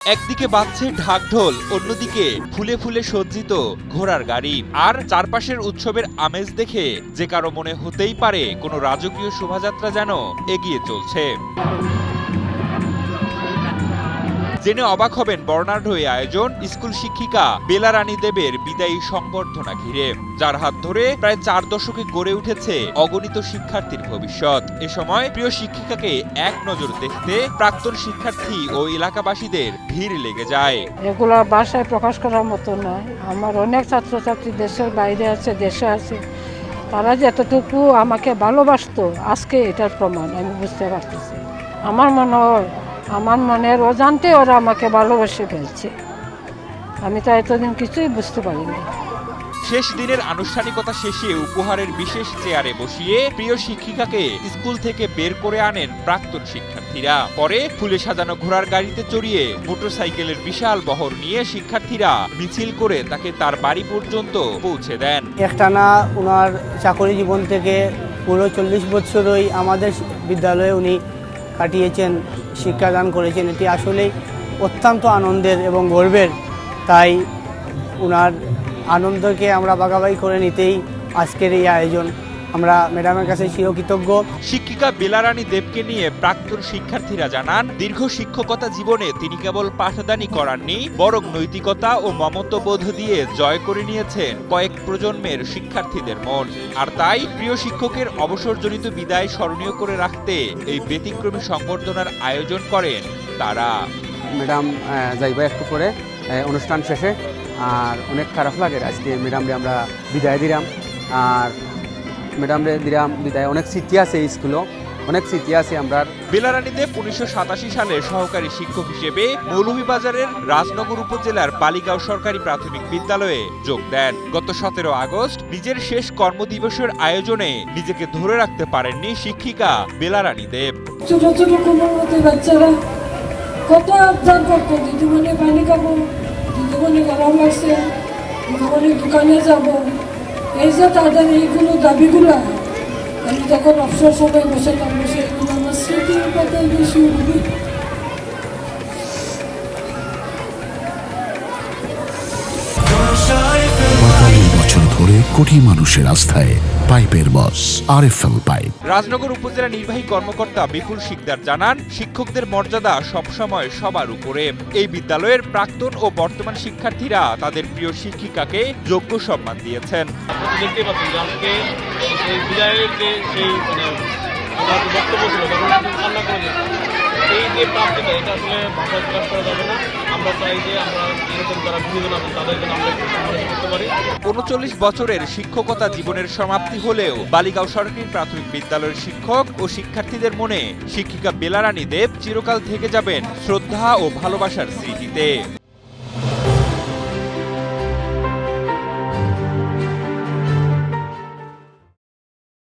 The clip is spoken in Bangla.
একদিকে বাজছে ঢাকঢোল, অন্যদিকে ফুলে ফুলে সজ্জিত ঘোড়ার গাড়ি, আর চারপাশের উৎসবের আমেজ দেখে যে কারো মনে হতেই পারে কোনো রাজকীয় শোভাযাত্রা যেন এগিয়ে চলছে। জেনে অবাক হবেন বর্ণাঢ্য এই আয়োজন স্কুল শিক্ষিকা বেলা রানী দেবের বিদায়ী সংবর্ধনা ঘিরে, যার হাত ধরে প্রায় 4 দশকে গড়ে উঠেছে অগণিত শিক্ষার্থীর ভবিষ্যৎ। এ সময় প্রিয় শিক্ষিকাকে এক নজর দেখতে প্রাক্তন শিক্ষার্থী ও এলাকাবাসীদের ভিড় লেগে যায়। এগুলো ভাষায় প্রকাশ করার মতো নয়। আমার অনেক ছাত্রছাত্রী দেশের বাইরে আছে, দেশে আছে, তারা যে এতটুকু আমাকে ভালোবাসতো আজকে এটার প্রমাণ আমি বুঝতে পারতেছি। আমার মনে হয় আমার মনের অজান্তে ওরা আমাকে ভালোবেসে ফেলছে। আমি তো এতদিন কিছুই বুঝতে পারিনি। শেষ দিনের আনুষ্ঠানিকতা শেষে উপহারের বিশেষ চেয়ারে বসিয়ে প্রিয় শিক্ষিকাকে স্কুল থেকে বের করে আনেন প্রাক্তন শিক্ষার্থীরা। পরে ফুলে সাজানো ঘোড়ার গাড়িতে চড়িয়ে মোটরসাইকেলের বিশাল বহর নিয়ে শিক্ষার্থীরা মিছিল করে তাকে তার বাড়ি পর্যন্ত পৌঁছে দেন। একটানা ওনার চাকরি জীবন থেকে পুরো 40 বছরই আমাদের বিদ্যালয়ে উনি কাটিয়েছেন, শিক্ষাদান করেছেন। এটি আসলেই অত্যন্ত আনন্দের এবং গর্বের। তাই ওনার আনন্দকে আমরা ভাগাভাগি করে নিতেই আজকের এই আয়োজন। আমরা ম্যাডামের কাছে চিরকৃতজ্ঞ। শিক্ষিকা বেলা রানী দেবকে নিয়ে প্রাক্তন শিক্ষার্থীরা জানান, দীর্ঘ শিক্ষকতা জীবনে তিনি কেবল পাঠদানই করাননি, বরং নৈতিকতা ও মমত্ববোধ দিয়ে জয় করে নিয়েছেন কয়েক প্রজন্মের শিক্ষার্থীদের মন। আর তাই প্রিয় শিক্ষকের অবসরজনিত বিদায় স্মরণীয় করে রাখতে এই ব্যতিক্রমী সংবর্ধনার আয়োজন করেন তারা। ম্যাডাম যাইবা একটু পরে অনুষ্ঠান শেষে, আর অনেক খারাপ লাগে আজকে ম্যাডামরে আমরা বিদায় দিলাম। আর ম্যাডামরে দিলাম বিদায়, অনেক স্মৃতি আছে এই স্কুলও, অনেক স্মৃতি আছে আমরা। বেলা রানী দেব 1987 সালে সহকারী শিক্ষক হিসেবে মৌলভীবাজারের রাজনগর উপজেলার বালিগাঁও সরকারি প্রাথমিক বিদ্যালয়ে যোগ দেন। গত 17 আগস্ট নিজের শেষ কর্মদিবসের আয়োজনে নিজেকে ধরে রাখতে পারেননি শিক্ষিকা বেলা রানী দেব। ছোট ছোট কোমলমতি বাচ্চারা কত আবদার করতো, দিদিমণি পানি খাবো, দিদিমণি গরম লাগছে, দিদিমণি দোকানে যাব। এই যে তাদের এইগুলো দাবিগুলো আমি যখন অবসর সময় বসে থাকবো, সেগুলো আমার স্মৃতির কথাই বেশি উঠবে। বছর ধরে কোটি মানুষের আস্থায় পাইপের বস আরএফএল পাইপ। রাজনগর উপজেলা নির্বাহী কর্মকর্তা বিপুল শিকদার জানান, শিক্ষকদের মর্যাদা সবসময় সবার উপরে। এই বিদ্যালয়ের প্রাক্তন ও বর্তমান শিক্ষার্থীরা তাদের প্রিয় শিক্ষিকাকে যোগ্য সম্মান দিয়েছেন। দেখতে পাচ্ছেন যে আজকে এই বিদায়ের যে সেই বক্তব্য ছিল, কান্না করে এই যে প্রাপ্তিটা, এটা আসলে ভাষায় প্রকাশ করা যাবে না। আমরা চাই যে আমরা এরকম যারা বিনোদন আছেন তাদের জন্য আমরা একটু সম্মানিত করতে পারি। 39 বছরের শিক্ষকতা জীবনের সমাপ্তি হলেও বালিগাঁও সরকারি প্রাথমিক বিদ্যালয়ের শিক্ষক ও শিক্ষার্থীদের মনে শিক্ষিকা বেলা রানী দেব চিরকাল থেকে যাবেন শ্রদ্ধা ও ভালোবাসার স্মৃতিতে।